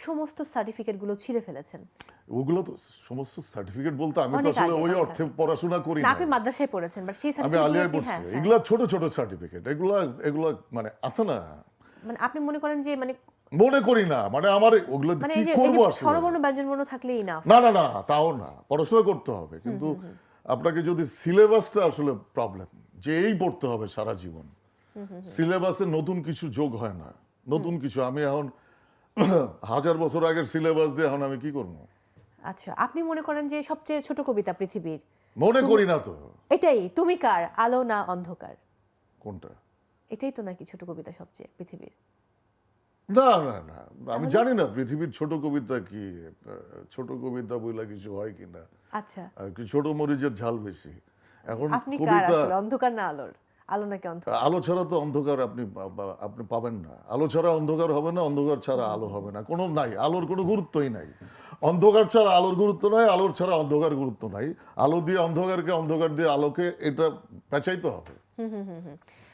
সমস্ত সার্টিফিকেটগুলো ছিঁড়ে ফেলেছেন? ওগুলো তো সমস্ত সার্টিফিকেট বলতে আমি তো অনেক আসলে আগে, ওই অনেক অর্থে আগে। পড়াশোনা করি না না। আপনি মাদ্রাসায় পড়েছেন, বাট সেই আমি সার্টিফিকেটগুলো আলিয়ায় কি? পড়ছি। হ্যাঁ, হ্যাঁ। এগুলা ছোট ছোট সার্টিফিকেট, এগুলা মানে আছে না, মানে আপনি মনে করেন যে মানে মনে করি না, মানে আমার ওগুলো মানে কি এই যে করবো আসলে। স্বরবর্ণ ব্যঞ্জনবর্ণ থাকলেই না। না না না, তাও না, পড়াশোনা করতে হবে, কিন্তু আপনাকে যদি সিলেবাসটা আসলে প্রবলেম, যে এই পড়তে হবে সারা জীবন, সিলেবাসে নতুন কিছু যোগ হয় না, নতুন কিছু। আমি এখন 1000 বছর আগের সিলেবাস দিয়ে এখন আমি কি করবো? আচ্ছা, আপনি মনে করেন যে সবচেয়ে ছোট কবিতা পৃথিবীর মনে করি না তো। এটাই, তুমি কার, আলো না অন্ধকার? কোনটা? এটাই তো নাকি ছোট কবিতা সবচেয়ে পৃথিবীর? না না না, আমি জানি না পৃথিবীর ছোট কবিতা কি, ছোট কবিতা বইলা কিছু হয় কিনা, আচ্ছা, আর কি ছোট মরিচের ঝাল বেশি। এখন আপনি কার কবিতা, আসলে, অন্ধকার না আলোর? আলো নাকি অন্ধকার? আলো ছাড়া তো অন্ধকার আপনি পাবেন না। আলো ছাড়া অন্ধকার হবে না, অন্ধকার ছাড়া আলো হবে না, কোনো নাই, আলোর কোনো গুরুত্বই নাই। অন্ধকার ছাড়া আলোর গুরুত্ব নাই, আলোর ছাড়া অন্ধকার গুরুত্ব নাই। আলো দিয়ে অন্ধকারকে, অন্ধকার দিয়ে আলোকে, এটা পেঁচাইতে হবে।